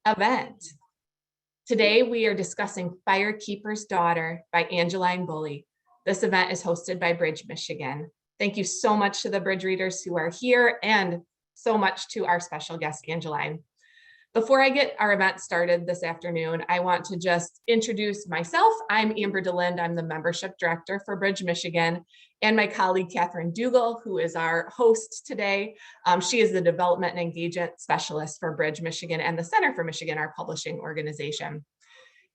event. Today, we are discussing Firekeeper's Daughter by Angeline Boulley. This event is hosted by Bridge, Michigan. Thank you so much to the Bridge readers who are here and so much to our special guest, Angeline. Before I get our event started this afternoon, I want to just introduce myself. I'm Amber DeLinde. I'm the membership director for Bridge, Michigan, and my colleague, Catherine Dougal, who is our host today. She is the development and engagement specialist for Bridge, Michigan and the Center for Michigan, our publishing organization.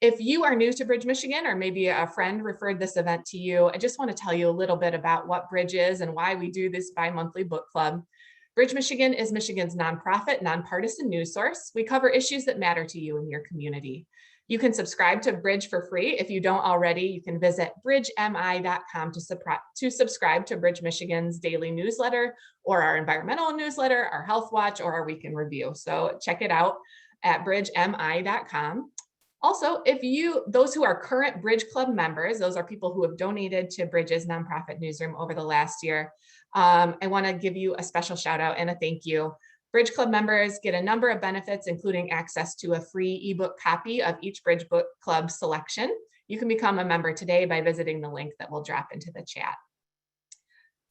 If you are new to Bridge, Michigan, or maybe a friend referred this event to you, I just want to tell you a little bit about what Bridge is and why we do this bi-monthly book club. Bridge, Michigan is Michigan's nonprofit, nonpartisan news source. We cover issues that matter to you and your community. You can subscribe to Bridge for free. If you don't already, you can visit bridgemi.com to subscribe to Bridge, Michigan's daily newsletter, or our environmental newsletter, our health watch, or our week in review. So check it out at bridgemi.com. Also, those who are current Bridge Club members, those are people who have donated to Bridge's nonprofit newsroom over the last year. I want to give you a special shout out and a thank you. Bridge Club members get a number of benefits, including access to a free ebook copy of each Bridge Book Club selection. You can become a member today by visiting the link that we'll drop into the chat.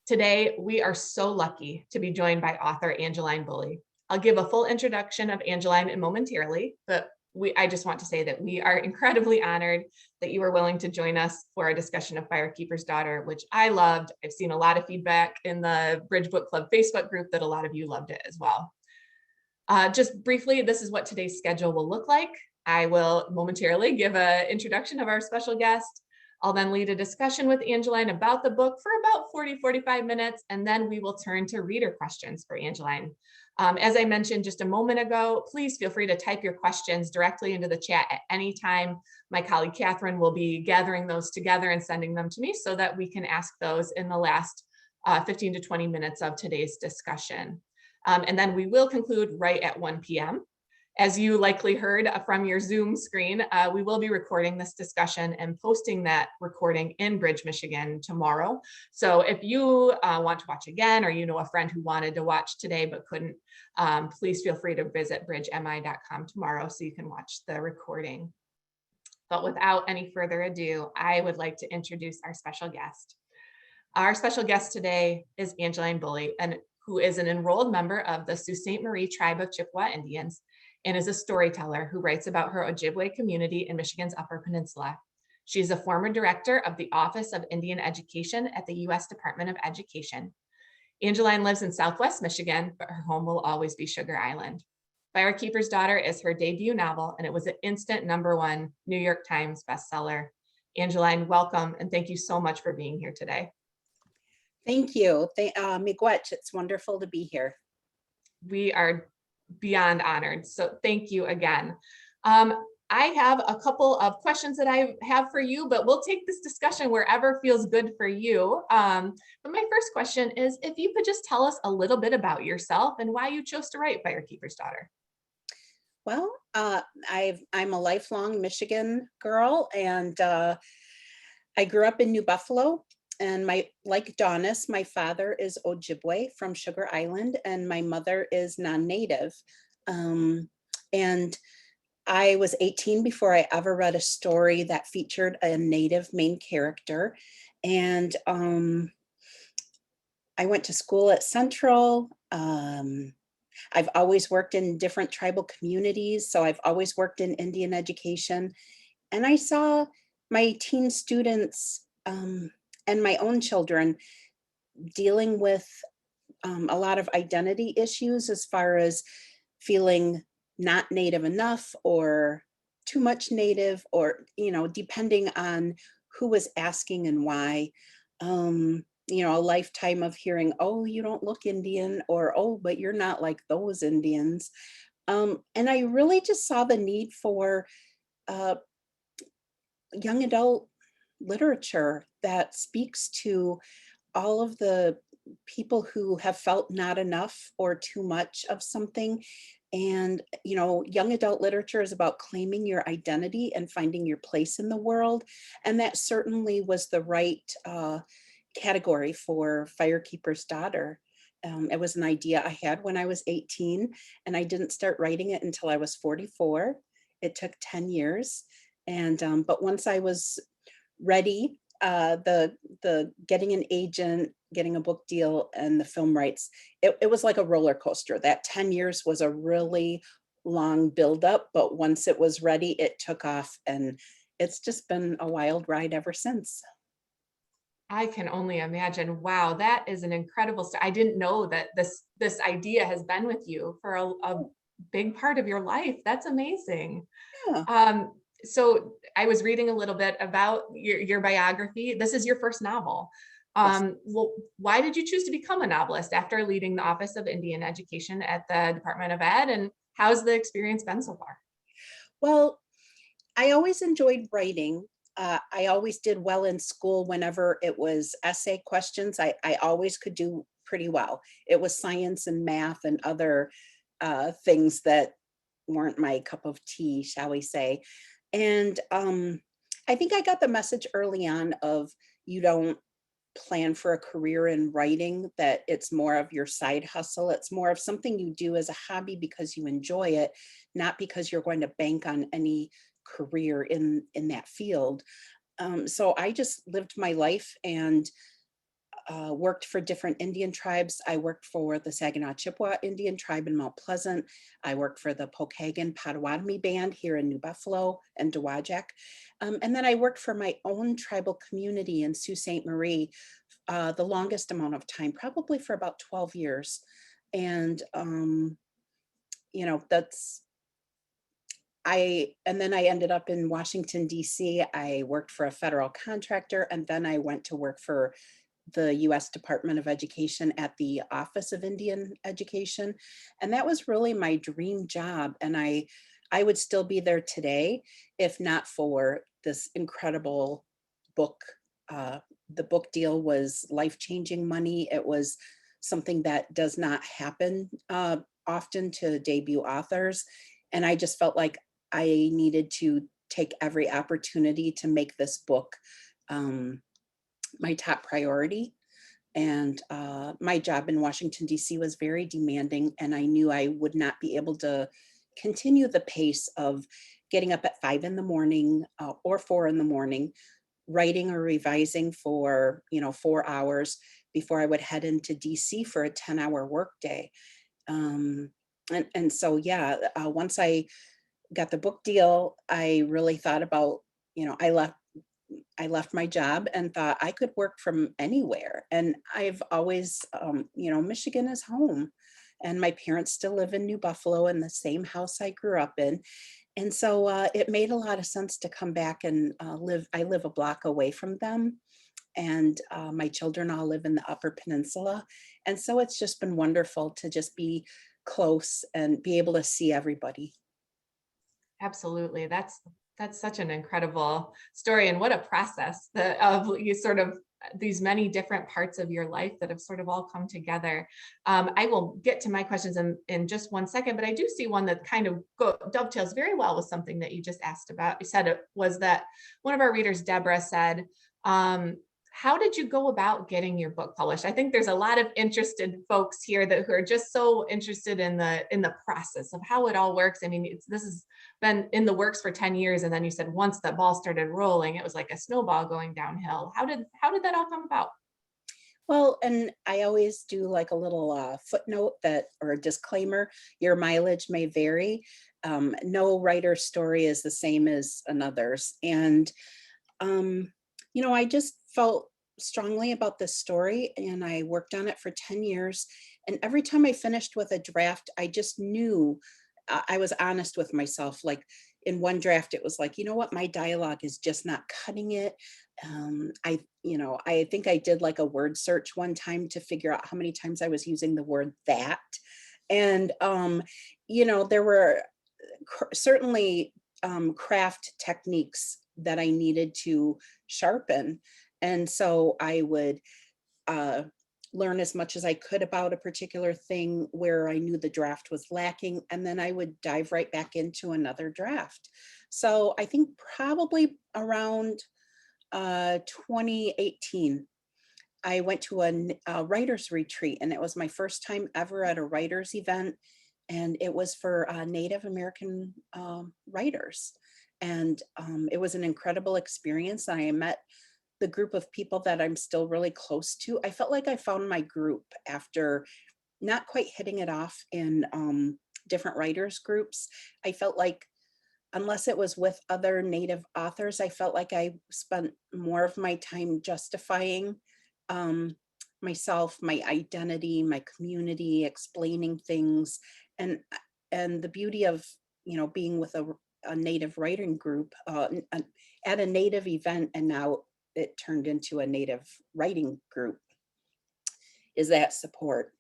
Today, we are so lucky to be joined by author Angeline Boulley. I'll give a full introduction of Angeline momentarily, but I just want to say that we are incredibly honored that you were willing to join us for a discussion of Firekeeper's Daughter, which I loved. I've seen a lot of feedback in the Bridge Book Club Facebook group that a lot of you loved it as well. Just briefly, this is what today's schedule will look like. I will momentarily give an introduction of our special guest. I'll then lead a discussion with Angeline about the book for about 40-45 minutes, and then we will turn to reader questions for Angeline. As I mentioned just a moment ago, please feel free to type your questions directly into the chat at any time. My colleague Catherine will be gathering those together and sending them to me so that we can ask those in the last 15 to 20 minutes of today's discussion. And then we will conclude right at 1 p.m. As you likely heard from your Zoom screen, we will be recording this discussion and posting that recording in Bridge, Michigan tomorrow. So if you want to watch again, or you know a friend who wanted to watch today but couldn't, please feel free to visit bridgemi.com tomorrow so you can watch the recording. But without any further ado, I would like to introduce our special guest. Our special guest today is Angeline Boulley, who is an enrolled member of the Sault Ste. Marie tribe of Chippewa Indians, and is a storyteller who writes about her Ojibwe community in Michigan's Upper Peninsula. She is a former director of the Office of Indian Education at the U.S. Department of Education. Angeline lives in Southwest Michigan, but her home will always be Sugar Island. Firekeeper's Daughter is her debut novel, and it was an instant #1 New York Times bestseller. Angeline, welcome, and thank you so much for being here today. Thank you. Miigwech, it's wonderful to be here. We are beyond honored. So thank you again. I have a couple of questions that I have for you, but we'll take this discussion wherever feels good for you. But my first question is, if you could just tell us a little bit about yourself and why you chose to write Firekeeper's Daughter. Well, I'm a lifelong Michigan girl, and I grew up in New Buffalo. And like Donis, my father is Ojibwe from Sugar Island, and my mother is non-native. And I was 18 before I ever read a story that featured a native main character. And I went to school at Central. I've always worked in different tribal communities, so I've always worked in Indian education. And I saw my teen students and my own children dealing with a lot of identity issues as far as feeling not native enough or too much native, or, depending on who was asking and why. A lifetime of hearing, oh, you don't look Indian, or, oh, but you're not like those Indians. And I really just saw the need for young adult literature that speaks to all of the people who have felt not enough or too much of something. And, young adult literature is about claiming your identity and finding your place in the world. And that certainly was the right category for Firekeeper's Daughter. It was an idea I had when I was 18, and I didn't start writing it until I was 44. It took 10 years. And but once I was ready, the getting an agent, getting a book deal, and the film rights, it was like a roller coaster. That 10 years was a really long buildup, but once it was ready, it took off, and it's just been a wild ride ever since. I can only imagine. Wow, that is an incredible I didn't know that this idea has been with you for a big part of your life. That's amazing. Yeah. Um, so I was reading a little bit about your biography. This is your first novel. Yes. Well, why did you choose to become a novelist after leading the Office of Indian Education at the Department of Ed? And how's the experience been so far? Well, I always enjoyed writing. I always did well in school whenever it was essay questions. I always could do pretty well. It was science and math and other things that weren't my cup of tea, shall we say. And I think I got the message early on of you don't plan for a career in writing, that it's more of your side hustle. It's more of something you do as a hobby because you enjoy it, not because you're going to bank on any career in that field. So I just lived my life and worked for different Indian tribes. I worked for the Saginaw Chippewa Indian tribe in Mount Pleasant. I worked for the Pokagon Potawatomi Band here in New Buffalo and Dowagiac. And then I worked for my own tribal community in Sault Ste. Marie the longest amount of time, probably for about 12 years. And, that's, and then I ended up in Washington, D.C. I worked for a federal contractor, and then I went to work for the US Department of Education at the Office of Indian Education. And that was really my dream job. And I would still be there today if not for this incredible book. Uh, the book deal was life-changing money. It was something that does not happen often to debut authors. And I just felt like I needed to take every opportunity to make this book um, my top priority. And my job in Washington, D.C. was very demanding, and I knew I would not be able to continue the pace of getting up at 5 in the morning or 4 in the morning, writing or revising for 4 hours before I would head into DC for a 10-hour workday. And so yeah, once I got the book deal, I really thought about, I left my job and thought I could work from anywhere. And I've always, Michigan is home. And my parents still live in New Buffalo in the same house I grew up in. And so it made a lot of sense to come back and live. I live a block away from them. And my children all live in the Upper Peninsula. And so it's just been wonderful to just be close and be able to see everybody. Absolutely. That's such an incredible story, and what a process that of you sort of these many different parts of your life that have sort of all come together. I will get to my questions in just one second, but I do see one that kind of dovetails very well with something that you just asked about. You said it was that one of our readers, Deborah, said, how did you go about getting your book published? I think there's a lot of interested folks here who are just so interested in the process of how it all works. I mean, this has been in the works for 10 years. And then you said once that ball started rolling, it was like a snowball going downhill. How did that all come about? Well, and I always do like a little footnote that, or a disclaimer, your mileage may vary. No writer's story is the same as another's. And, I just felt strongly about this story and I worked on it for 10 years. And every time I finished with a draft, I just knew I was honest with myself. Like in one draft, it was like, you know what, my dialogue is just not cutting it. I think I did like a word search one time to figure out how many times I was using the word that. And, there were certainly craft techniques that I needed to sharpen. And so I would uh, learn as much as I could about a particular thing where I knew the draft was lacking, and then I would dive right back into another draft. So I think probably around 2018, I went to a writer's retreat, and it was my first time ever at a writer's event. And it was for Native American writers. And it was an incredible experience. I met the group of people that I'm still really close to. I felt like I found my group after not quite hitting it off in different writers groups. I felt like unless it was with other Native authors, I felt like I spent more of my time justifying um, myself, my identity, my community, explaining things, and and the beauty of being with a Native writing group at a Native event, and now it turned into a Native writing group, is that support.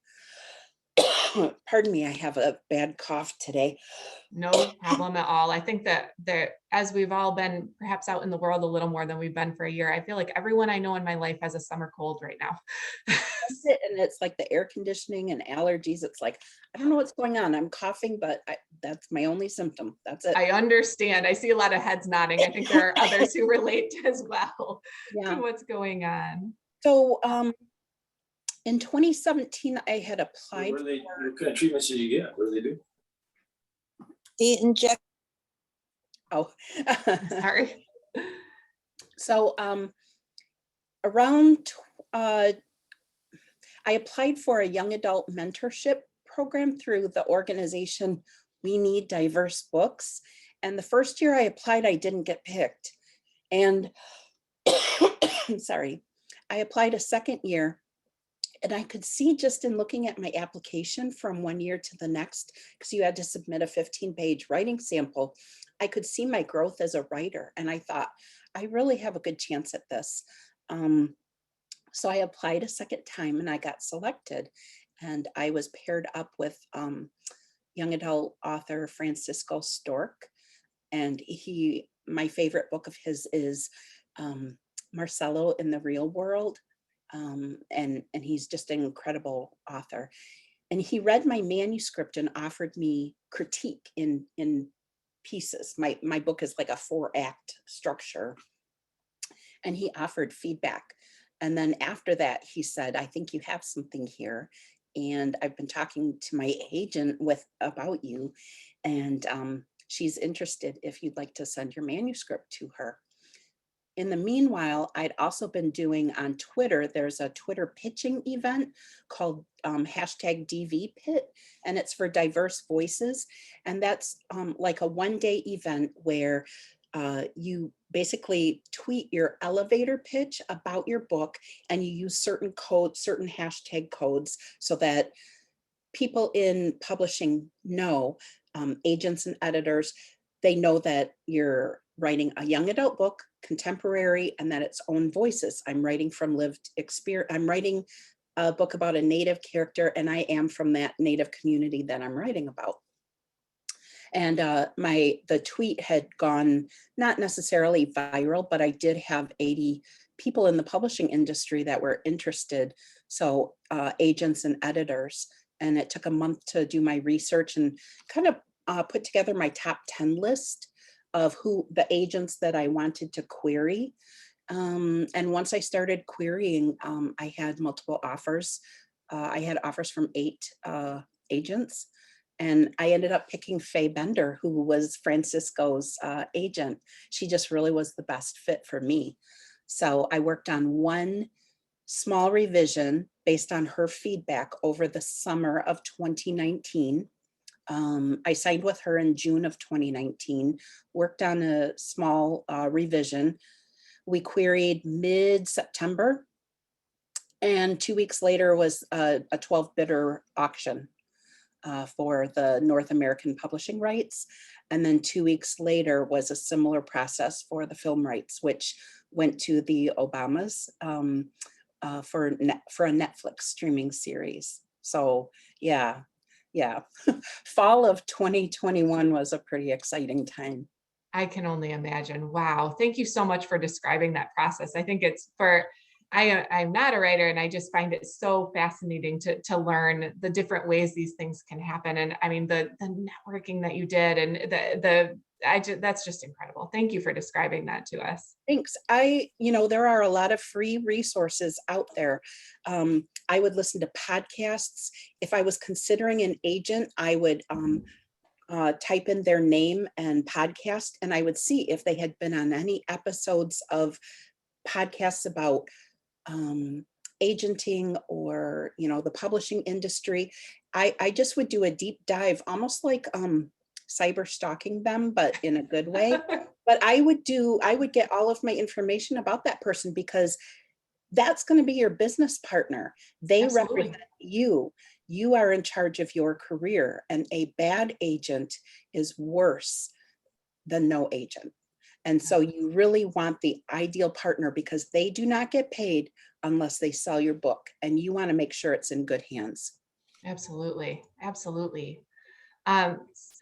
Pardon me, I have a bad cough today. No problem at all. I think that as we've all been perhaps out in the world a little more than we've been for a year, I feel like everyone I know in my life has a summer cold right now. That's it, and it's like the air conditioning and allergies. It's like, I don't know what's going on. I'm coughing, but that's my only symptom. That's it. I understand. I see a lot of heads nodding. I think there are others who relate as well to Yeah. what's going on. So in 2017, I had What applied. what kind of treatments did you get? What do they do? The inject. Oh, Sorry. so around I applied for a young adult mentorship program through the organization We Need Diverse Books. And the first year I applied, I didn't get picked. And sorry, I applied a second year, and I could see just in looking at my application from one year to the next, because you had to submit a 15-page writing sample, I could see my growth as a writer. And I thought, I really have a good chance at this. So I applied a second time and I got selected. And I was paired up with young adult author Francisco Stork. And my favorite book of his is Marcelo in the Real World. And he's just an incredible author. And he read my manuscript and offered me critique in pieces. My book is like a 4-act structure. And he offered feedback. And then after that, he said, I think you have something here. And I've been talking to my agent about you. And she's interested if you'd like to send your manuscript to her. In the meanwhile, I'd also been doing on Twitter, there's a Twitter pitching event called #DVPit, and it's for diverse voices. And that's like a one-day event where you basically tweet your elevator pitch about your book, and you use certain codes, certain hashtag codes, so that people in publishing know, agents and editors, they know that you're writing a young adult book, contemporary, and that it's own voices. I'm writing from lived experience. I'm writing a book about a Native character, and I am from that Native community that I'm writing about. And the tweet had gone not necessarily viral, but I did have 80 people in the publishing industry that were interested. So agents and editors. And it took a month to do my research and kind of put together my top 10 list of who the agents that I wanted to query. And once I started querying, I had multiple offers. I had offers from 8 agents. And I ended up picking Faye Bender, who was Francisco's agent. She just really was the best fit for me. So I worked on one small revision based on her feedback over the summer of 2019. I signed with her in June of 2019, worked on a small revision. We queried mid-September, and 2 weeks later was a 12 bidder auction for the North American publishing rights. And then 2 weeks later was a similar process for the film rights, which went to the Obamas for a Netflix streaming series. So yeah. Fall of 2021 was a pretty exciting time. I can only imagine. Wow. Thank you so much for describing that process. I think I'm not a writer, and I just find it so fascinating to learn the different ways these things can happen. And I mean, the networking that you did, and the that's just incredible. Thank you for describing that to us. Thanks. There are a lot of free resources out there. I would listen to podcasts. If I was considering an agent, I would type in their name and podcast, and I would see if they had been on any episodes of podcasts about agenting or, the publishing industry. I just would do a deep dive, almost like cyber stalking them, but in a good way. But I would get all of my information about that person, because that's going to be your business partner. They Absolutely. represent you. You are in charge of your career, and a bad agent is worse than no agent. And so you really want the ideal partner, because they do not get paid unless they sell your book, and you want to make sure it's in good hands. Absolutely. Absolutely.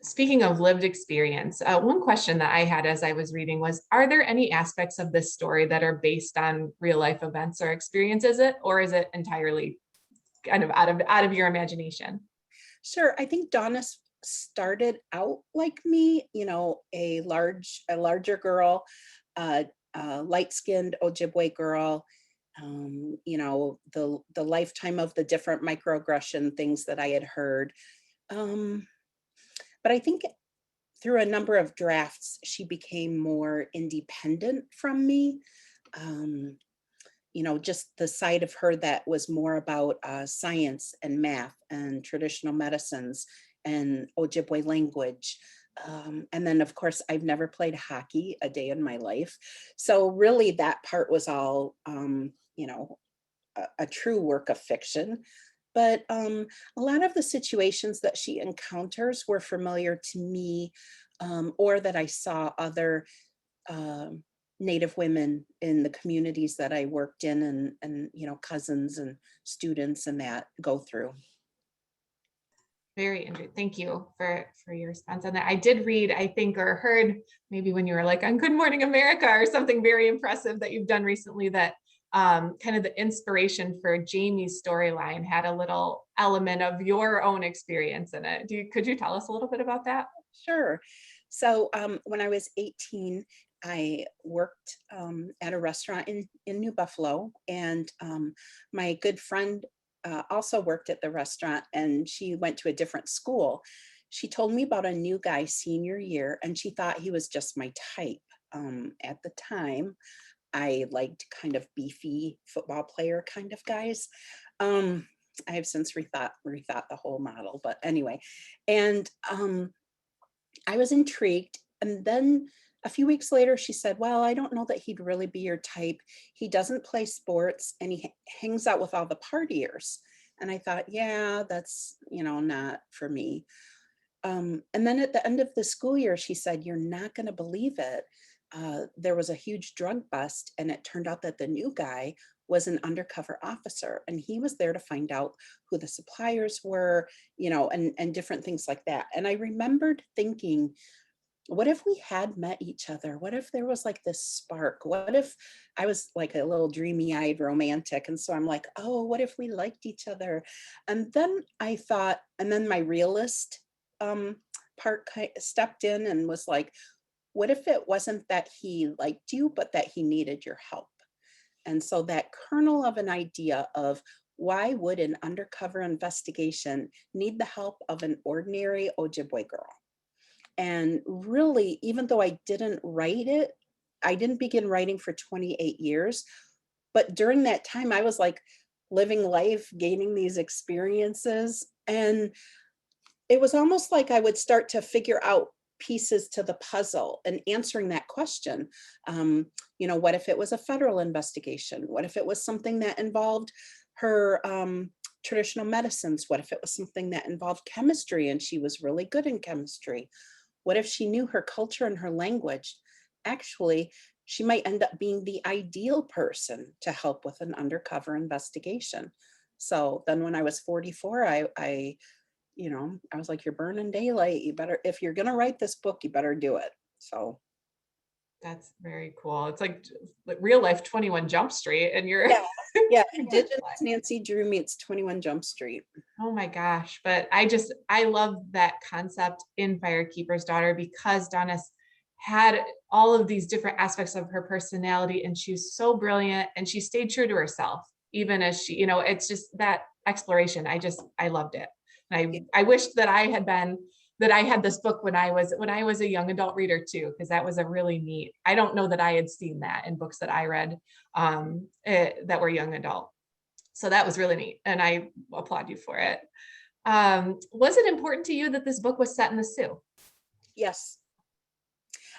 Speaking of lived experience, one question that I had as I was reading was, are there any aspects of this story that are based on real life events or experiences, or is it entirely kind of out of your imagination? Sure. I think Donna started out like me, a larger girl, light-skinned Ojibwe girl, the lifetime of the different microaggression things that I had heard. But I think through a number of drafts, she became more independent from me. Just the side of her that was more about science and math and traditional medicines and Ojibwe language. And then, of course, I've never played hockey a day in my life. So really that part was all, a true work of fiction. But a lot of the situations that she encounters were familiar to me, or that I saw other Native women in the communities that I worked in, and cousins and students and that go through. Very interesting. Thank you for your response on that. I did read, I think, or heard maybe when you were like on Good Morning America or something very impressive that you've done recently, that kind of the inspiration for Jamie's storyline had a little element of your own experience in it. Could you tell us a little bit about that? Sure. So when I was 18, I worked at a restaurant in New Buffalo, and my good friend also worked at the restaurant, and she went to a different school. She told me about a new guy senior year, and she thought he was just my type. At the time, I liked kind of beefy football player kind of guys. I have since rethought the whole model, but anyway, and I was intrigued. And then a few weeks later, she said, well, I don't know that he'd really be your type. He doesn't play sports, and he hangs out with all the partiers. And I thought, yeah, that's, not for me. And then at the end of the school year, she said, you're not going to believe it. There was a huge drug bust, and it turned out that the new guy was an undercover officer, and he was there to find out who the suppliers were, and different things like that. And I remembered thinking, what if we had met each other? What if there was like this spark? What if I was like a little dreamy-eyed romantic? And so I'm like, oh, what if we liked each other? And then I thought, and then my realist part stepped in and was like, what if it wasn't that he liked you, but that he needed your help? And so that kernel of an idea of, why would an undercover investigation need the help of an ordinary Ojibwe girl? And really, even though I didn't write it, I didn't begin writing for 28 years. But during that time, I was like living life, gaining these experiences. And it was almost like I would start to figure out pieces to the puzzle and answering that question. What if it was a federal investigation? What if it was something that involved her traditional medicines? What if it was something that involved chemistry and she was really good in chemistry? What if she knew her culture and her language? Actually, she might end up being the ideal person to help with an undercover investigation. So then when I was 44, I was like, you're burning daylight. You better, if you're going to write this book, you better do it. So. That's very cool. It's like real life 21 Jump Street, and you're yeah, Indigenous Nancy Drew meets 21 Jump Street. Oh my gosh. But I love that concept in Firekeeper's Daughter, because Donna had all of these different aspects of her personality, and she was so brilliant, and she stayed true to herself, even as she, it's just that exploration. I loved it. And I wished that I had this book when I was a young adult reader too, because that was a really neat, I don't know that I had seen that in books that I read that were young adult. So that was really neat, and I applaud you for it. Was it important to you that this book was set in the Sioux? Yes.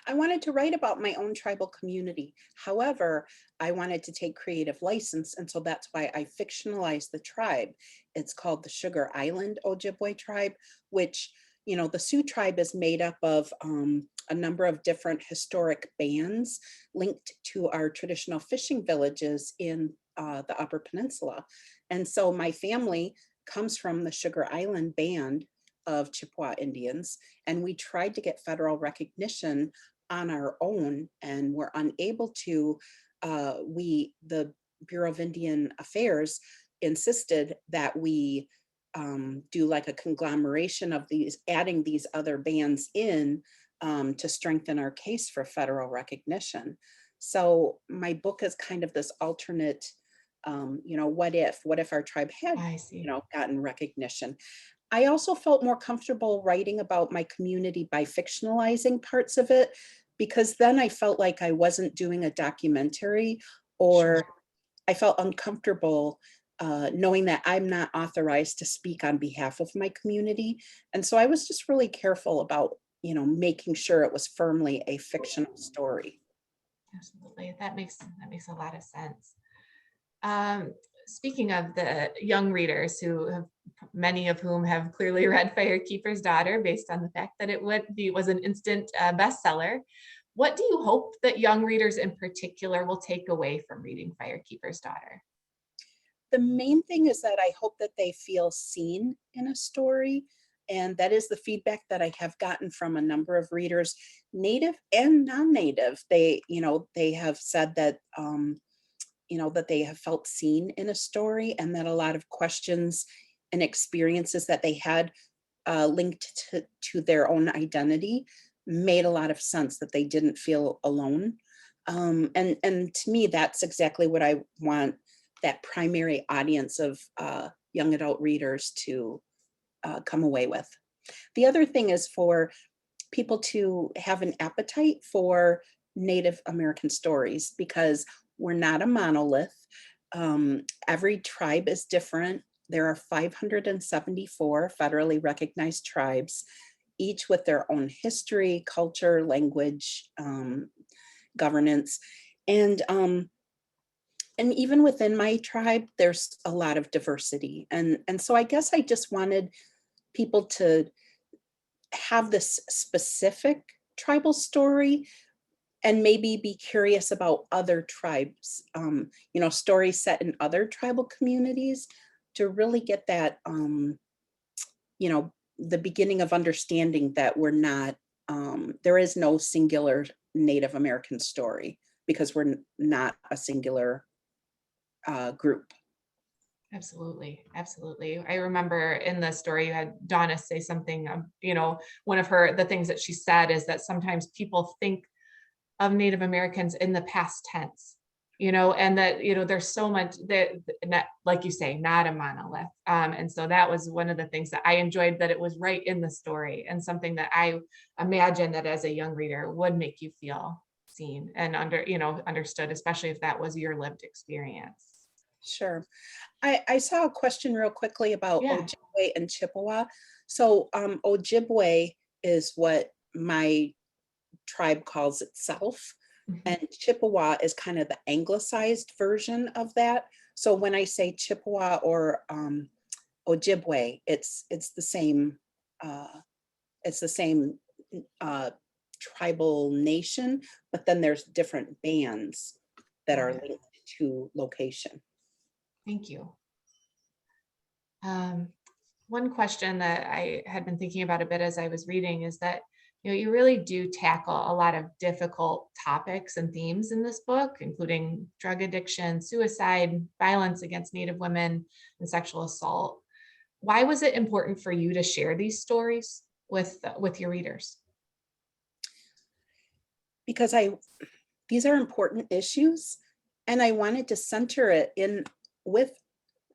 I wanted to write about my own tribal community. However, I wanted to take creative license, and so that's why I fictionalized the tribe. It's called the Sugar Island Ojibwe tribe, which, the Sioux tribe is made up of a number of different historic bands linked to our traditional fishing villages in the Upper Peninsula. And so my family comes from the Sugar Island band of Chippewa Indians, and we tried to get federal recognition on our own and were unable to. The Bureau of Indian Affairs insisted that we do like a conglomeration of these, adding these other bands in to strengthen our case for federal recognition. So my book is kind of this alternate, what if our tribe had, I see. gotten recognition. I also felt more comfortable writing about my community by fictionalizing parts of it, because then I felt like I wasn't doing a documentary, or Sure. I felt uncomfortable knowing that I'm not authorized to speak on behalf of my community. And so I was just really careful about, making sure it was firmly a fictional story. Absolutely. That makes a lot of sense. Speaking of the young readers many of whom have clearly read Firekeeper's Daughter based on the fact that it was an instant bestseller, what do you hope that young readers in particular will take away from reading Firekeeper's Daughter? The main thing is that I hope that they feel seen in a story. And that is the feedback that I have gotten from a number of readers, native and non-native. They have said that, that they have felt seen in a story, and that a lot of questions and experiences that they had linked to their own identity made a lot of sense, that they didn't feel alone. And to me, that's exactly what I want that primary audience of young adult readers to come away with. The other thing is for people to have an appetite for Native American stories, because we're not a monolith. Every tribe is different. There are 574 federally recognized tribes, each with their own history, culture, language, governance. And even within my tribe, there's a lot of diversity. And so I guess I just wanted people to have this specific tribal story and maybe be curious about other tribes, stories set in other tribal communities, to really get that, the beginning of understanding that we're not, there is no singular Native American story, because we're not a singular group. Absolutely. Absolutely. I remember in the story you had Donna say something, one of the things that she said is that sometimes people think of Native Americans in the past tense, and that, there's so much that, like you say, not a monolith. And so that was one of the things that I enjoyed, that it was right in the story, and something that I imagine that as a young reader would make you feel seen and understood, especially if that was your lived experience. Sure. I saw a question real quickly about Yeah. Ojibwe and Chippewa. So Ojibwe is what my tribe calls itself, Mhm. and Chippewa is kind of the anglicized version of that. So when I say Chippewa or Ojibwe, it's the same. It's the same tribal nation, but then there's different bands that are Yeah. linked to location. Thank you. One question that I had been thinking about a bit as I was reading is that, you really do tackle a lot of difficult topics and themes in this book, including drug addiction, suicide, violence against Native women, and sexual assault. Why was it important for you to share these stories with your readers? because these are important issues, and I wanted to center it in with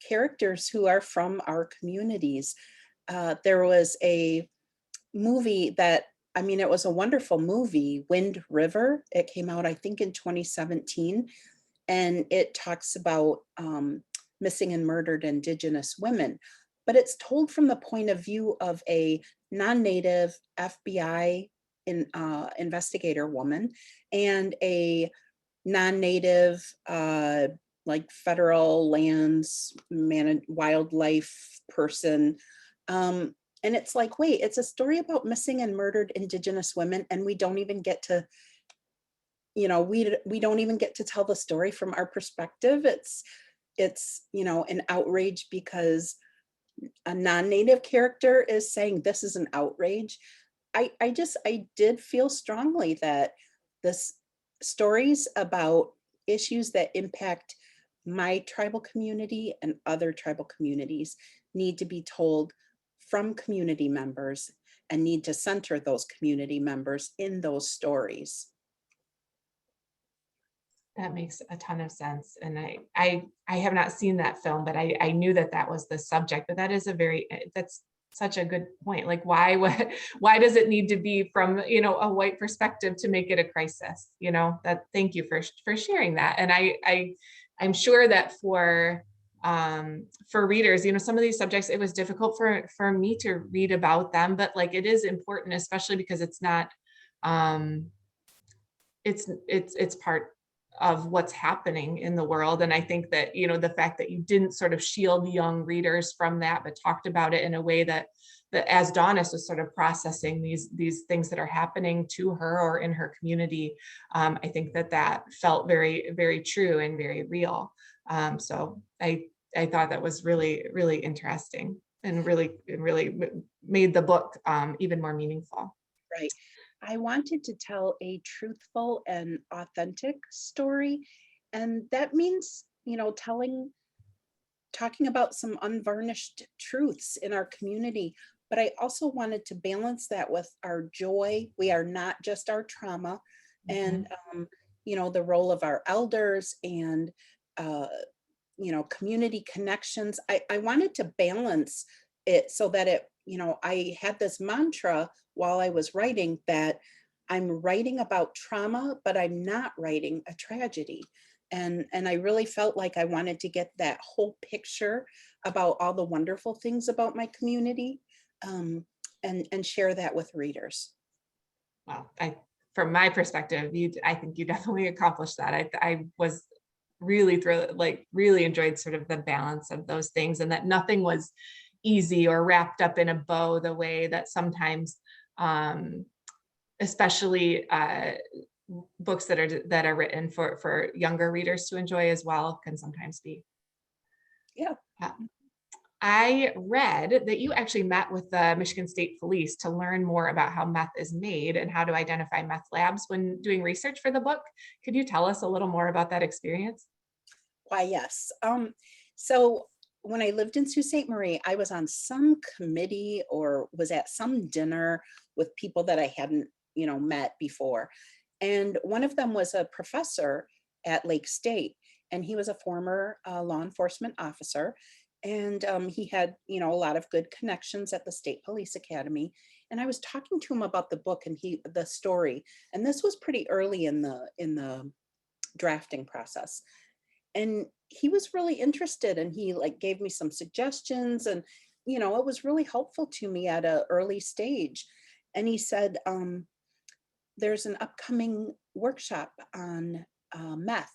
characters who are from our communities. There was a movie that, I mean, it was a wonderful movie, Wind River. It came out, I think, in 2017, and it talks about missing and murdered Indigenous women. But it's told from the point of view of a non-native FBI investigator woman and a non-native like federal lands wildlife person. And it's like, wait, it's a story about missing and murdered Indigenous women, and we don't even get to, we don't even get to tell the story from our perspective. It's an outrage because a non-native character is saying this is an outrage. I did feel strongly that this stories about issues that impact my tribal community and other tribal communities need to be told from community members and need to center those community members in those stories. That makes a ton of sense. And I have not seen that film, but I knew that that was the subject, but that is that's such a good point. Like, why does it need to be from, a white perspective to make it a crisis? Thank you for sharing that. And I'm sure that for readers, some of these subjects, it was difficult for me to read about them, but like, it is important, especially because it's not, it's part of what's happening in the world. And I think that, the fact that you didn't sort of shield young readers from that, but talked about it in a way that as Daunis was sort of processing these things that are happening to her or in her community, I think that felt very, very true and very real. So I thought that was really, really interesting and really made the book even more meaningful. Right. I wanted to tell a truthful and authentic story. And that means, talking about some unvarnished truths in our community. But I also wanted to balance that with our joy. We are not just our trauma. And, the role of our elders and, community connections. I wanted to balance it so that I had this mantra while I was writing that I'm writing about trauma, but I'm not writing a tragedy. And I really felt like I wanted to get that whole picture about all the wonderful things about my community, and share that with readers. Well, from my perspective, I think you definitely accomplished that. I was really thrilled, like really enjoyed sort of the balance of those things, and that nothing was easy or wrapped up in a bow the way that sometimes, especially books that are written for younger readers to enjoy as well, can sometimes be. Yeah. I read that you actually met with the Michigan State Police to learn more about how meth is made and how to identify meth labs when doing research for the book. Could you tell us a little more about that experience? Why, yes. So when I lived in Sault Ste. Marie, I was on some committee or was at some dinner with people that I hadn't, met before. And one of them was a professor at Lake State, and he was a former law enforcement officer. And he had, a lot of good connections at the State Police Academy. And I was talking to him about the book and the story. And this was pretty early in the drafting process. And he was really interested, and he gave me some suggestions, and it was really helpful to me at an early stage. And he said, there's an upcoming workshop on meth,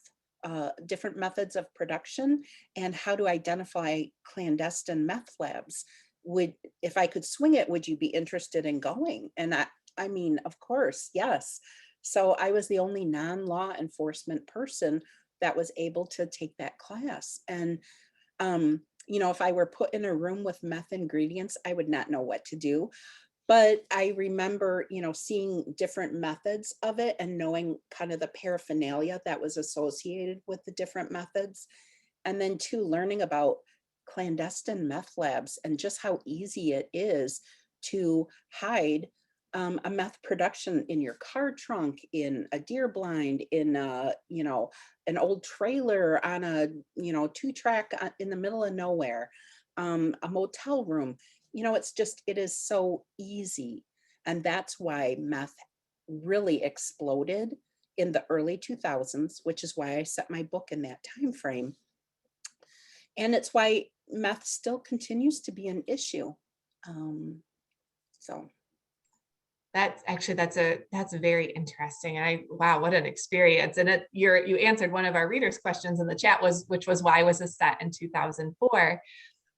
different methods of production and how to identify clandestine meth labs. If I could swing it, would you be interested in going? And I mean, of course, yes. So I was the only non-law enforcement person that was able to take that class. And, if I were put in a room with meth ingredients, I would not know what to do. But I remember, seeing different methods of it and knowing kind of the paraphernalia that was associated with the different methods. And then too, learning about clandestine meth labs and just how easy it is to hide a meth production in your car trunk, in a deer blind, in a, an old trailer on a, 2-track in the middle of nowhere, a motel room. It is so easy. And that's why meth really exploded in the early 2000s, which is why I set my book in that time frame. And it's why meth still continues to be an issue. So that's very interesting. Wow, what an experience. And you answered one of our readers' questions in the chat, which was why was this set in 2004?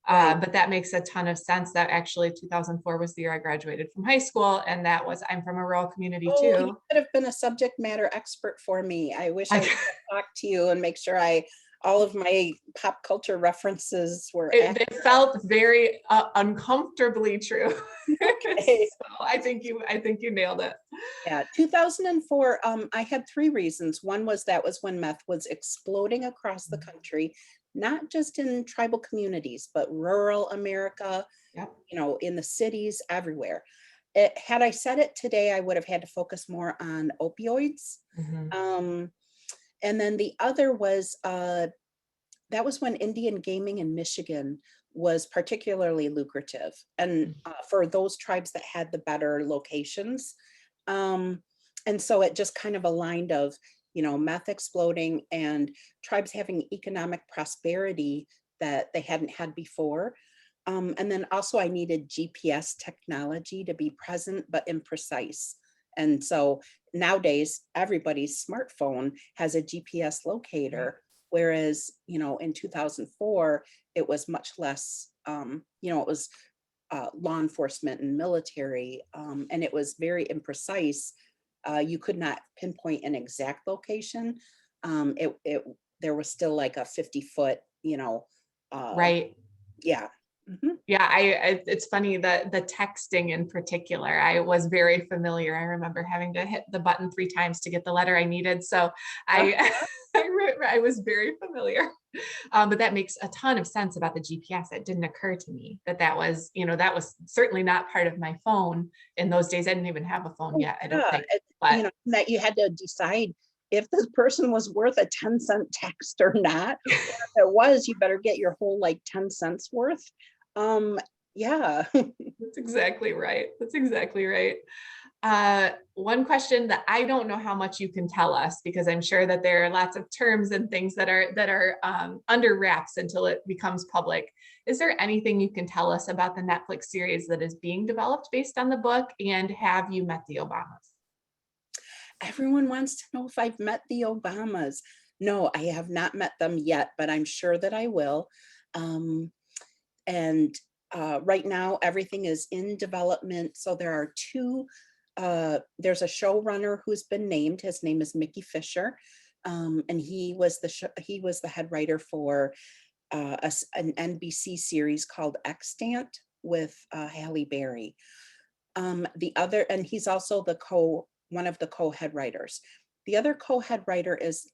Right. But that makes a ton of sense that actually 2004 was the year I graduated from high school. And I'm from a rural community Oh, too. you could have been a subject matter expert for me. I wish I I- would talk to you and make sure all of my pop culture references were They felt very uncomfortably true. Okay. So I think you nailed it. Yeah, 2004, I had 3 reasons. One was that was when meth was exploding across the country, not just in tribal communities, but rural America, Yep. in the cities, everywhere. Had I said it today, I would have had to focus more on opioids. Mhm. And then the other was, that was when Indian gaming in Michigan was particularly lucrative. And for those tribes that had the better locations. And so it just kind of aligned of, meth exploding and tribes having economic prosperity that they hadn't had before. And then also I needed GPS technology to be present but imprecise. And so nowadays everybody's smartphone has a GPS locator, whereas, in 2004, it was much less, it was law enforcement and military, and it was very imprecise. You could not pinpoint an exact location. There was still like a 50-foot, Right. yeah. Mhm. Yeah, it's funny that the texting in particular, I was very familiar. I remember having to hit the button 3 times to get the letter I needed. So I I was very familiar. But that makes a ton of sense about the GPS. It didn't occur to me that was certainly not part of my phone in those days. I didn't even have a phone yet, I don't Yeah, think. But that you had to decide if this person was worth a 10-cent text or not. Or if it was, you better get your whole like 10 cents worth. Yeah. that's exactly right. That's exactly right. One question that I don't know how much you can tell us, because I'm sure that there are lots of terms and things that are under wraps until it becomes public. Is there anything you can tell us about the Netflix series that is being developed based on the book? And have you met the Obamas? Everyone wants to know if I've met the Obamas. No, I have not met them yet, but I'm sure that I will. And right now, everything is in development. So there are 2, there's a showrunner who's been named. His name is Mickey Fisher. And he was the head writer for an NBC series called Extant with Halle Berry. And he's also one of the co-head writers. The other co-head writer is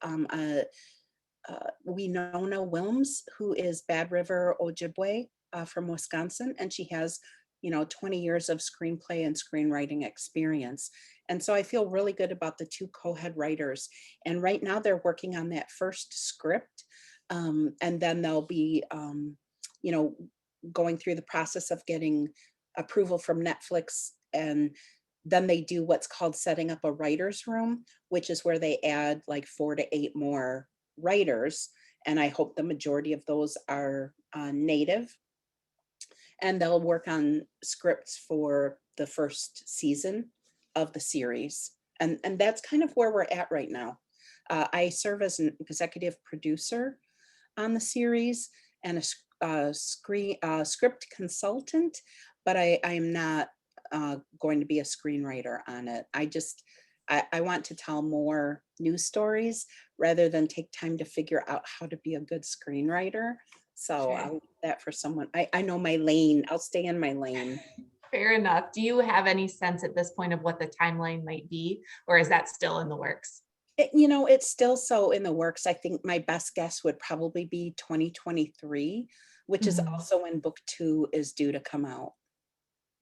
Winona Wilms, who is Bad River Ojibwe from Wisconsin, and she has 20 years of screenplay and screenwriting experience. And so I feel really good about the 2 co-head writers. And right now they're working on that first script, and then they'll be going through the process of getting approval from Netflix, and then they do what's called setting up a writer's room, which is where they add like 4 to 8 more writers. And I hope the majority of those are native. And they'll work on scripts for the first season of the series. And that's kind of where we're at right now. I serve as an executive producer on the series and a script consultant, but I am not going to be a screenwriter on it. I want to tell more news stories rather than take time to figure out how to be a good screenwriter. So Sure. I'll leave that for someone. I know my lane. I'll stay in my lane. Fair enough. Do you have any sense at this point of what the timeline might be, or is that still in the works? It's still so in the works. I think my best guess would probably be 2023, which is Mhm. also when book 2 is due to come out.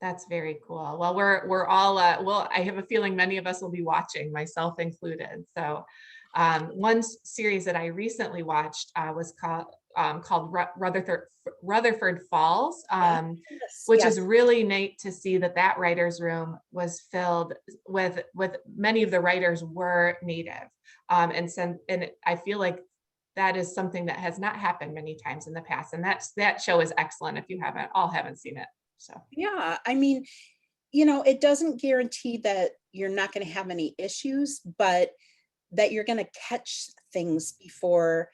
That's very cool. Well, we're all well, I have a feeling many of us will be watching, myself included. So one series that I recently watched was called Rutherford Falls, Yes, which yes. is really neat to see that writer's room was filled with many of the writers were Native. And I feel like that is something that has not happened many times in the past. And that show is excellent if you haven't seen it. So. Yeah, I mean, it doesn't guarantee that you're not going to have any issues, but that you're going to catch things before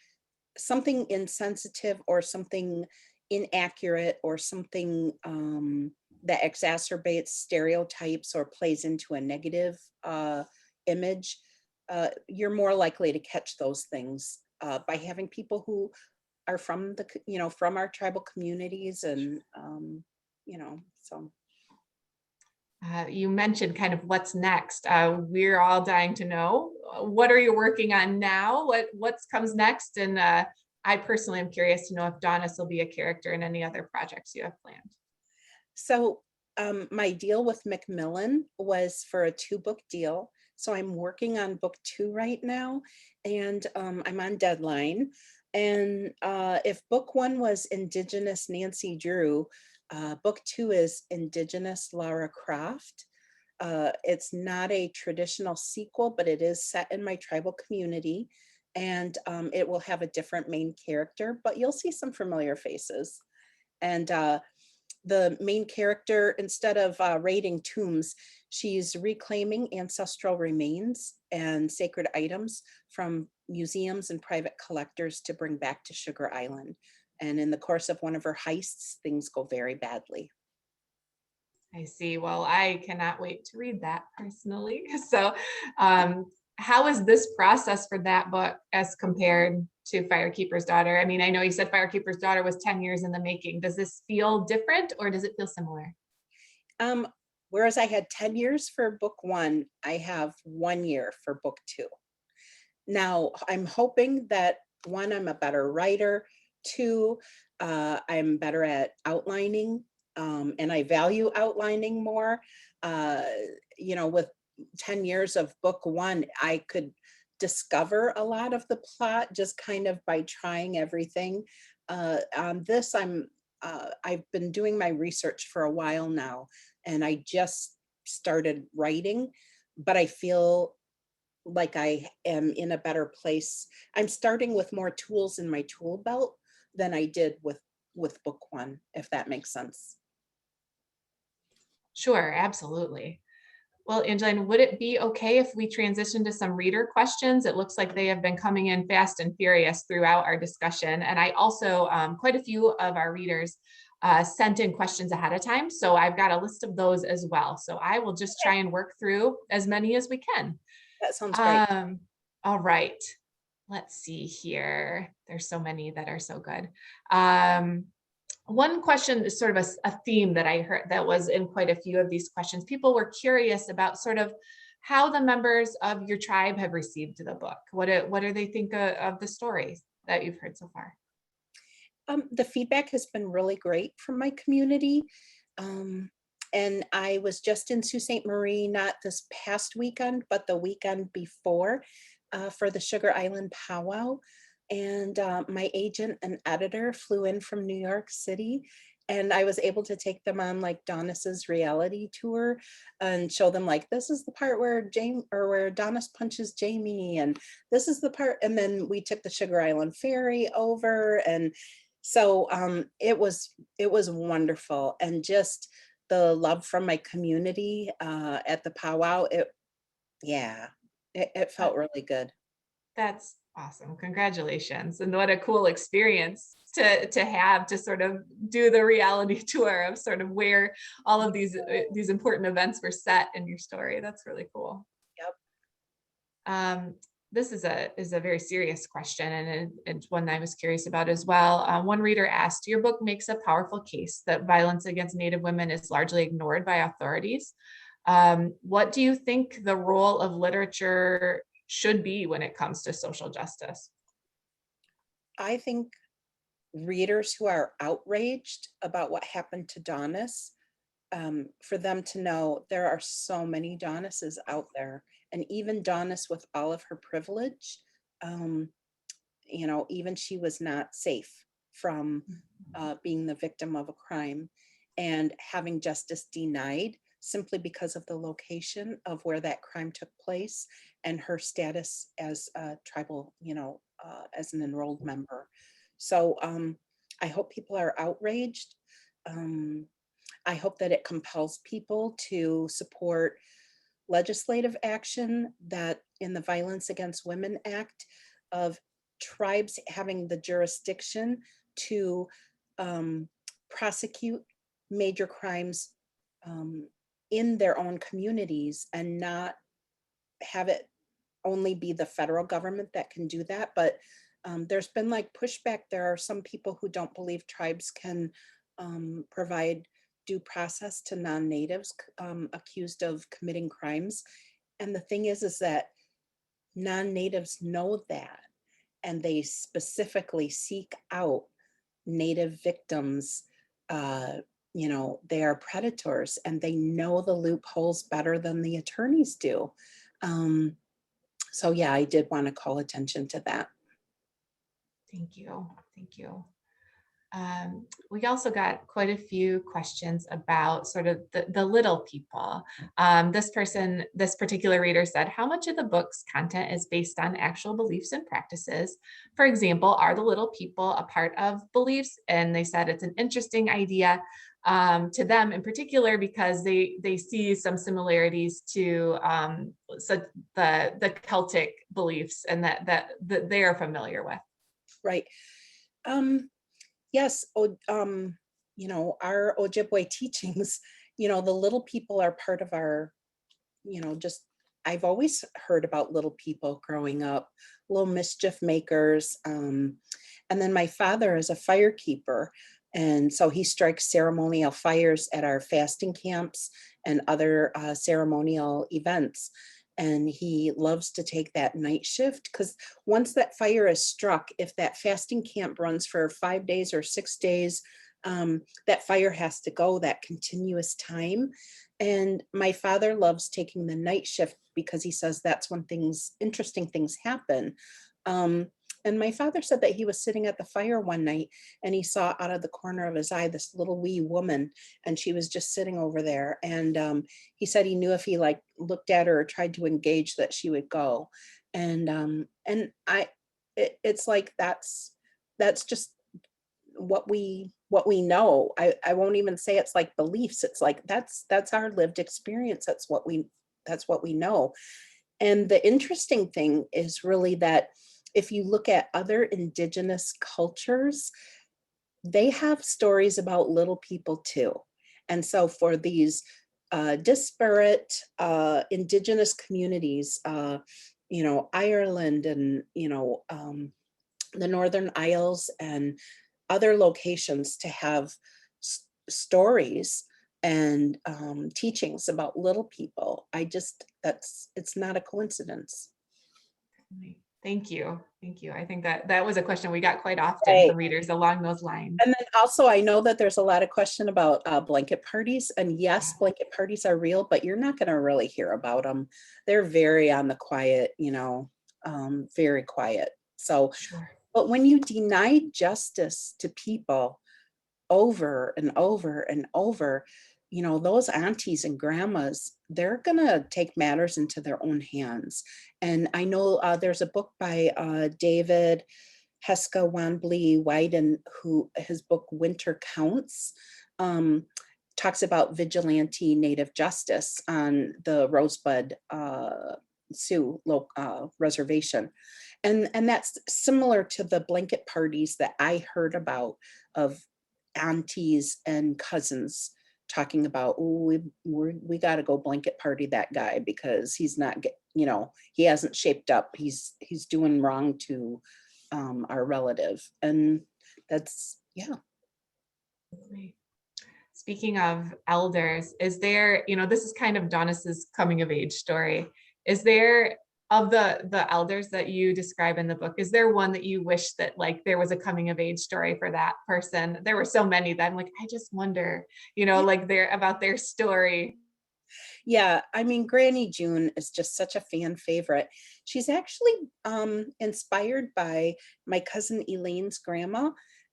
something insensitive or something inaccurate or something that exacerbates stereotypes or plays into a negative image. You're more likely to catch those things by having people who are from from our tribal communities, and so. You mentioned kind of what's next. We're all dying to know. What are you working on now? What comes next? And I personally am curious to know if Donis will be a character in any other projects you have planned. So my deal with Macmillan was for a 2-book deal. So I'm working on book 2 right now, and I'm on deadline. And if book 1 was Indigenous Nancy Drew, book 2 is Indigenous Lara Croft. It's not a traditional sequel, but it is set in my tribal community, and it will have a different main character, but you'll see some familiar faces. And the main character, instead of raiding tombs, she's reclaiming ancestral remains and sacred items from museums and private collectors to bring back to Sugar Island. And in the course of one of her heists, things go very badly. I see. Well, I cannot wait to read that personally. So how is this process for that book as compared to Firekeeper's Daughter? I mean, I know you said Firekeeper's Daughter was 10 years in the making. Does this feel different or does it feel similar? Whereas I had 10 years for book 1, I have 1 year for book 2. Now, I'm hoping that 1, I'm a better writer. 2, I'm better at outlining, and I value outlining more. With 10 years of book 1, I could discover a lot of the plot just kind of by trying everything. On this, I've been doing my research for a while now, and I just started writing, but I feel like I am in a better place. I'm starting with more tools in my tool belt than I did with book 1, if that makes sense. Sure, absolutely. Well, Angeline, would it be okay if we transition to some reader questions? It looks like they have been coming in fast and furious throughout our discussion. And I also, quite a few of our readers sent in questions ahead of time. So I've got a list of those as well. So I will just try and work through as many as we can. That sounds great. All right. Let's see here. There's so many that are so good. One question is sort of a theme that I heard that was in quite a few of these questions. People were curious about sort of how the members of your tribe have received the book. What do they think of the stories that you've heard so far? The feedback has been really great from my community. And I was just in Sault Ste. Marie, not this past weekend, but the weekend before, for the Sugar Island powwow. And my agent and editor flew in from New York City, and I was able to take them on like Donis's reality tour and show them like, this is the part where where Donis punches Jamie, and this is the part. And then we took the Sugar Island ferry over, and so it was wonderful. And just the love from my community at the powwow, it felt really good. That's awesome. Congratulations. And what a cool experience to have to sort of do the reality tour of sort of where all of these important events were set in your story. That's really cool. Yep. This is a very serious question, and one I was curious about as well. One reader asked, your book makes a powerful case that violence against Native women is largely ignored by authorities. What do you think the role of literature should be when it comes to social justice? I think readers who are outraged about what happened to Donis for them to know there are so many Donuses out there, and even Donis with all of her privilege, um, even she was not safe from being the victim of a crime and having justice denied simply because of the location of where that crime took place and her status as a tribal, as an enrolled member. So I hope people are outraged. I hope that it compels people to support legislative action that in the Violence Against Women Act of tribes having the jurisdiction to prosecute major crimes in their own communities and not have it only be the federal government that can do that. But there's been like pushback. There are some people who don't believe tribes can provide due process to non-natives accused of committing crimes. And the thing is that non-natives know that, and they specifically seek out native victims. They are predators and they know the loopholes better than the attorneys do. So yeah, I did want to call attention to that. Thank you. Thank you. We also got quite a few questions about sort of the little people. This particular reader said, how much of the book's content is based on actual beliefs and practices? For example, are the little people a part of beliefs? And they said it's an interesting idea to them in particular because they see some similarities to the Celtic beliefs and that they are familiar with. Right. Yes. Our Ojibwe teachings, the little people are part of our, I've always heard about little people growing up, little mischief makers. And then my father is a firekeeper. And so he strikes ceremonial fires at our fasting camps and other ceremonial events. And he loves to take that night shift because once that fire is struck, if that fasting camp runs for 5 days or 6 days, that fire has to go that continuous time. And my father loves taking the night shift because he says that's when interesting things happen. And my father said that he was sitting at the fire one night and he saw out of the corner of his eye this little wee woman, and she was just sitting over there. And he said he knew if he looked at her or tried to engage that she would go. And it's like that's just what we know. I won't even say it's like beliefs. It's like that's our lived experience. That's what we know. And the interesting thing is really that if you look at other indigenous cultures, they have stories about little people too. And so for these disparate indigenous communities, Ireland and, the Northern Isles and other locations to have stories and teachings about little people, it's not a coincidence. Thank you. Thank you. I think that was a question we got quite often Right. from readers along those lines. And then also I know that there's a lot of question about blanket parties, and yes, blanket parties are real, but you're not going to really hear about them. They're very on the quiet, very quiet. So, Sure. but when you deny justice to people over and over and over, those aunties and grandmas, they're gonna take matters into their own hands. And I know there's a book by David Heska Wanblee Wyden, who his book Winter Counts talks about vigilante native justice on the Rosebud Sioux reservation. And that's similar to the blanket parties that I heard about of aunties and cousins talking about, oh, we got to go blanket party that guy because he's not he hasn't shaped up, he's doing wrong to our relative. And that's Speaking of elders, is there, this is kind of Donis's coming of age story, is there Of the elders that you describe in the book, is there one that you wish that like there was a coming of age story for that person? There were so many that I'm like, I just wonder, like about their story. Yeah, I mean, Granny June is just such a fan favorite. She's actually inspired by my cousin Elaine's grandma.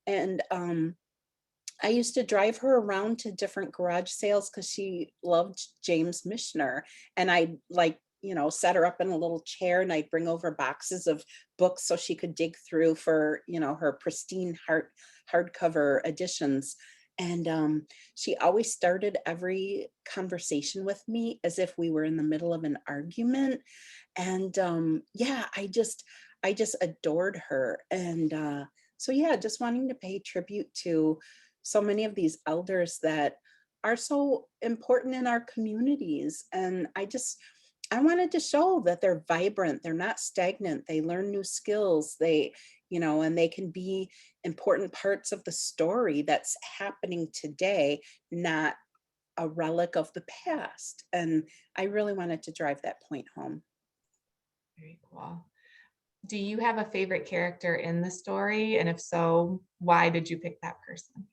And I used to drive her around to different garage sales because she loved James Michener. And I like, set her up in a little chair and I'd bring over boxes of books so she could dig through for, her pristine hardcover editions. And she always started every conversation with me as if we were in the middle of an argument. And yeah, I just adored her. And so yeah, just wanting to pay tribute to so many of these elders that are so important in our communities. And I wanted to show that they're vibrant, they're not stagnant, they learn new skills, and they can be important parts of the story that's happening today, not a relic of the past. And I really wanted to drive that point home. Very cool. Do you have a favorite character in the story? And if so, why did you pick that person?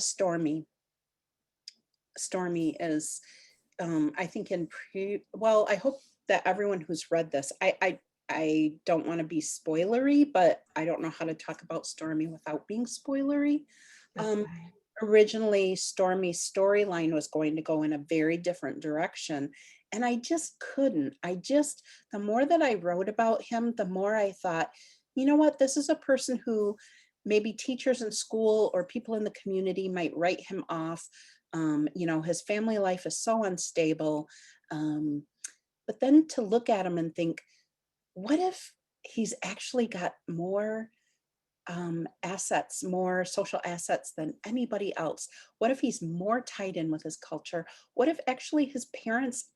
Stormy. Stormy is, I think I hope that everyone who's read this, I don't want to be spoilery, but I don't know how to talk about Stormy without being spoilery. That's Um, fine. Originally, Stormy's storyline was going to go in a very different direction. And I just couldn't. The more that I wrote about him, the more I thought, you know what, this is a person who maybe teachers in school or people in the community might write him off. His family life is so unstable. But then to look at him and think, what if he's actually got more assets, more social assets than anybody else? What if he's more tied in with his culture? What if actually his parents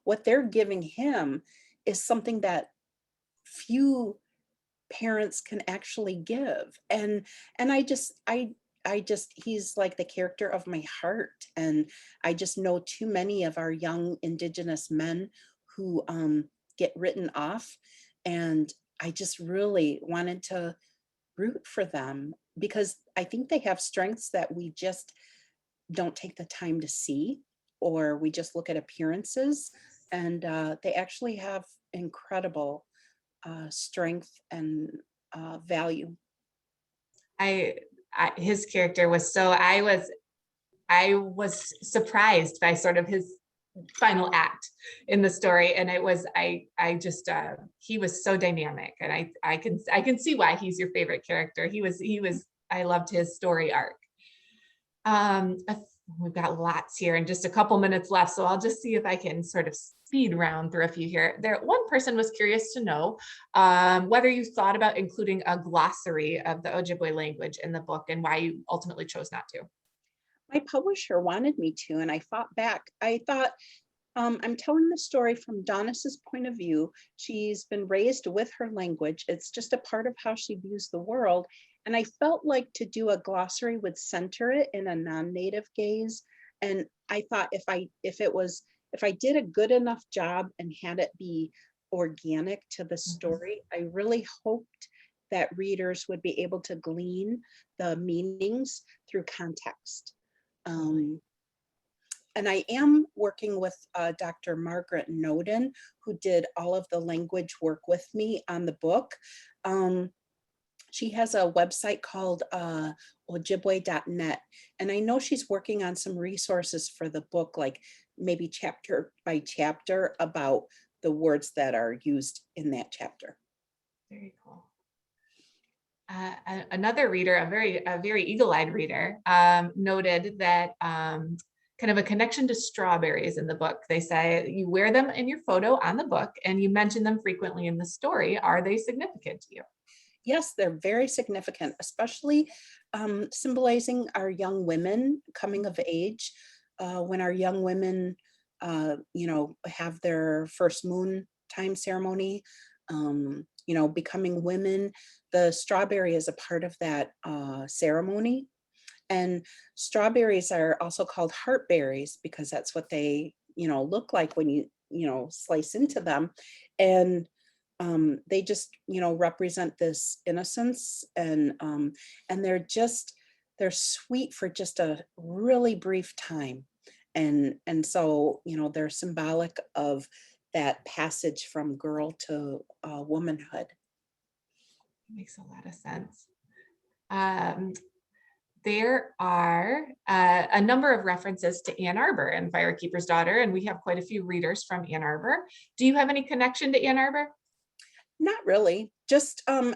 what they're giving him is something that few parents can actually give? And I just he's like the character of my heart. And I just know too many of our young Indigenous men who get written off. And I just really wanted to root for them because I think they have strengths that we just don't take the time to see, or we just look at appearances. And they actually have incredible strength and value. His character was so, I was surprised by sort of his final act in the story. And I just, he was so dynamic, and I can see why he's your favorite character. I loved his story arc. We've got lots here and just a couple minutes left, so I'll just see if I can sort of speed round through a few here. One person was curious to know whether you thought about including a glossary of the Ojibwe language in the book and why you ultimately chose not to. My publisher wanted me to, and I fought back. I thought, I'm telling the story from Donis's point of view. She's been raised with her language. It's just a part of how she views the world. And I felt like to do a glossary would center it in a non-native gaze. And I thought if I did a good enough job and had it be organic to the story, I really hoped that readers would be able to glean the meanings through context. And I am working with Dr. Margaret Noden, who did all of the language work with me on the book. She has a website called ojibwe.net. And I know she's working on some resources for the book, like maybe chapter by chapter about the words that are used in that chapter. Very cool. Another reader, a very eagle-eyed reader, noted that kind of a connection to strawberries in the book. They say you wear them in your photo on the book and you mention them frequently in the story. Are they significant to you? Yes, they're very significant, especially symbolizing our young women coming of age. When our young women, have their first moon time ceremony, becoming women, the strawberry is a part of that ceremony. And strawberries are also called heartberries because that's what they, look like when slice into them. And they just, represent this innocence, and they're sweet for just a really brief time. And so, they're symbolic of that passage from girl to womanhood. Makes a lot of sense. There are a number of references to Ann Arbor and Firekeeper's Daughter, and we have quite a few readers from Ann Arbor. Do you have any connection to Ann Arbor? Not really. Just, I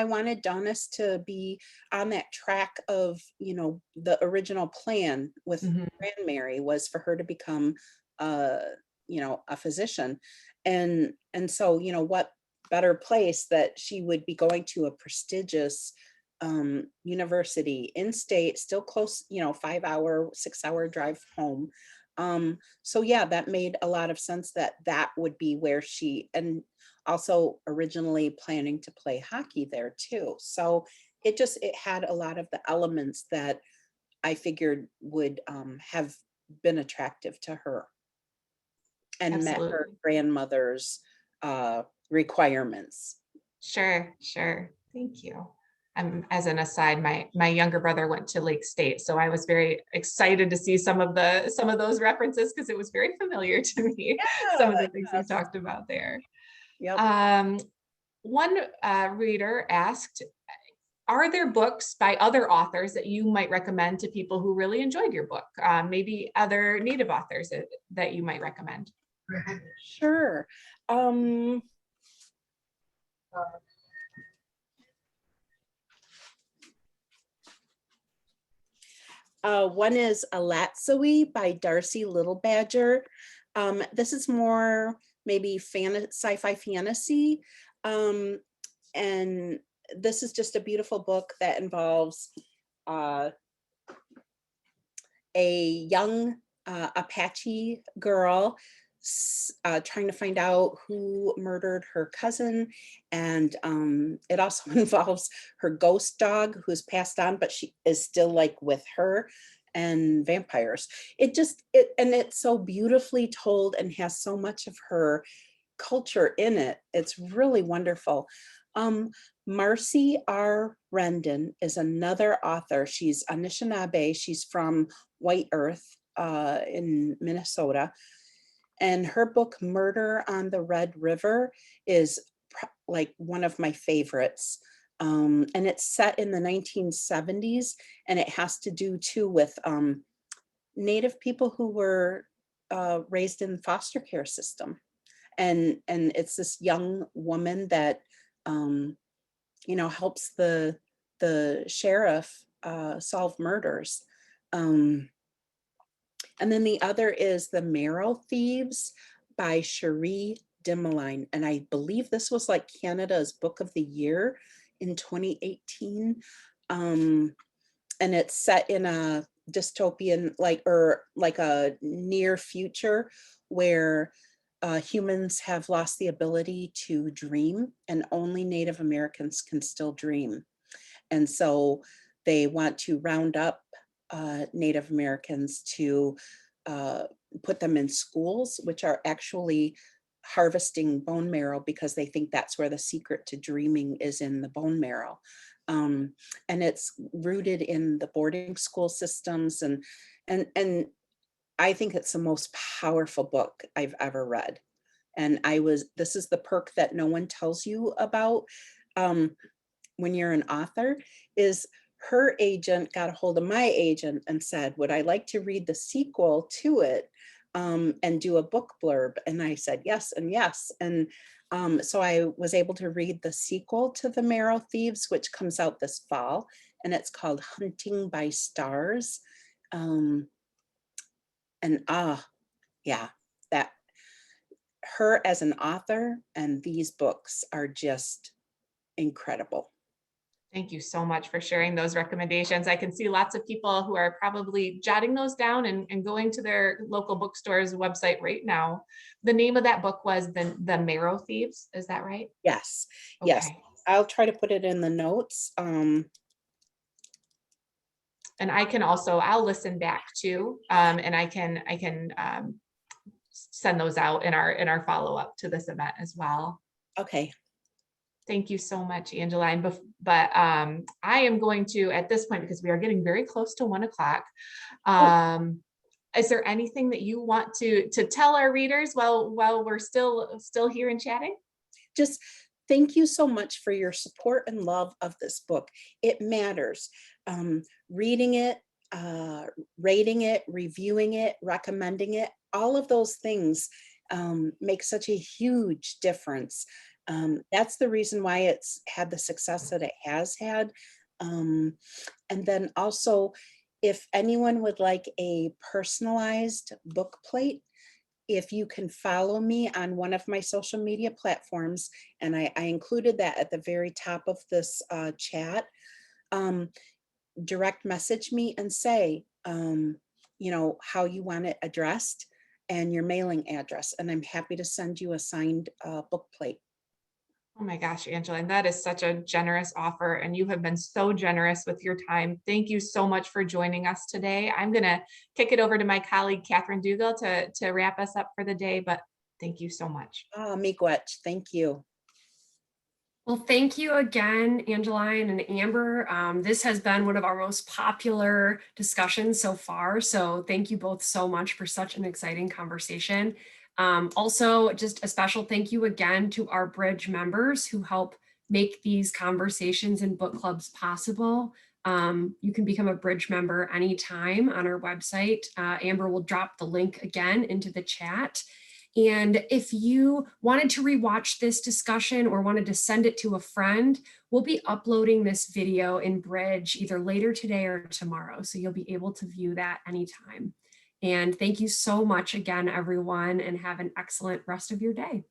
wanted Donis to be on that track of, the original plan with Mhm. Grand Mary was for her to become, a physician. And so, what better place that she would be going to a prestigious university in state, still close, 5-hour, 6-hour drive home. So yeah, that made a lot of sense that that would be where she, and also originally planning to play hockey there too. So it had a lot of the elements that I figured would have been attractive to her and met her Absolutely. grandmother's requirements. Sure. Thank you. As an aside, my younger brother went to Lake State, so I was very excited to see some of those references because it was very familiar to me. Some of the things we Yes. talked about there. Yep. One reader asked, are there books by other authors that you might recommend to people who really enjoyed your book? Maybe other Native authors that you might recommend? Sure. One is Alatsui by Darcy Little Badger. This is more maybe sci-fi fantasy. And this is just a beautiful book that involves a young Apache girl trying to find out who murdered her cousin. And it also involves her ghost dog who's passed on, but she is still like with her, and vampires. And it's so beautifully told and has so much of her culture in it. It's really wonderful. Marcy R. Rendon is another author. She's Anishinaabe. She's from White Earth in Minnesota. And her book, Murder on the Red River, is like one of my favorites. And it's set in the 1970s, and it has to do too with Native people who were raised in the foster care system. And it's this young woman that helps the sheriff solve murders. And then the other is The Marrow Thieves by Cherie Dimeline. And I believe this was like Canada's Book of the Year in 2018. And it's set in a dystopian, like a near future where humans have lost the ability to dream, and only Native Americans can still dream. And so they want to round up Native Americans to put them in schools, which are actually harvesting bone marrow because they think that's where the secret to dreaming is, in the bone marrow. And it's rooted in the boarding school systems, and I think it's the most powerful book I've ever read. And this is the perk that no one tells you about when you're an author, is her agent got a hold of my agent and said, would I like to read the sequel to it and do a book blurb? And I said, yes, and yes. And so I was able to read the sequel to The Marrow Thieves, which comes out this fall, and it's called Hunting by Stars. And yeah, that her as an author and these books are just incredible. Thank you so much for sharing those recommendations. I can see lots of people who are probably jotting those down and going to their local bookstore's website right now. The name of that book was The Marrow Thieves. Is that right? Yes. Okay. Yes. I'll try to put it in the notes. And I'll listen back too. And I can send those out in our follow-up to this event as well. Okay. Thank you so much, Angeline. But I am going to, at this point, because we are getting very close to 1 o'clock, is there anything that you want to tell our readers while we're still here and chatting? Just thank you so much for your support and love of this book. It matters. Reading it, rating it, reviewing it, recommending it, all of those things make such a huge difference. That's the reason why it's had the success that it has had. And then also, if anyone would like a personalized book plate, if you can follow me on one of my social media platforms, and I included that at the very top of this chat, direct message me and say, you know, how you want it addressed and your mailing address, and I'm happy to send you a signed book plate. Oh my gosh, Angeline, that is such a generous offer, and you have been so generous with your time. Thank you so much for joining us today. I'm going to kick it over to my colleague, Catherine Dugal, to wrap us up for the day, but thank you so much. Miigwech, thank you. Well, thank you again, Angeline and Amber. This has been one of our most popular discussions so far, so thank you both so much for such an exciting conversation. Also, just a special thank you again to our Bridge members who help make these conversations and book clubs possible. You can become a Bridge member anytime on our website. Amber will drop the link again into the chat. And if you wanted to rewatch this discussion or wanted to send it to a friend, we'll be uploading this video in Bridge either later today or tomorrow. So you'll be able to view that anytime. And thank you so much again, everyone, and have an excellent rest of your day.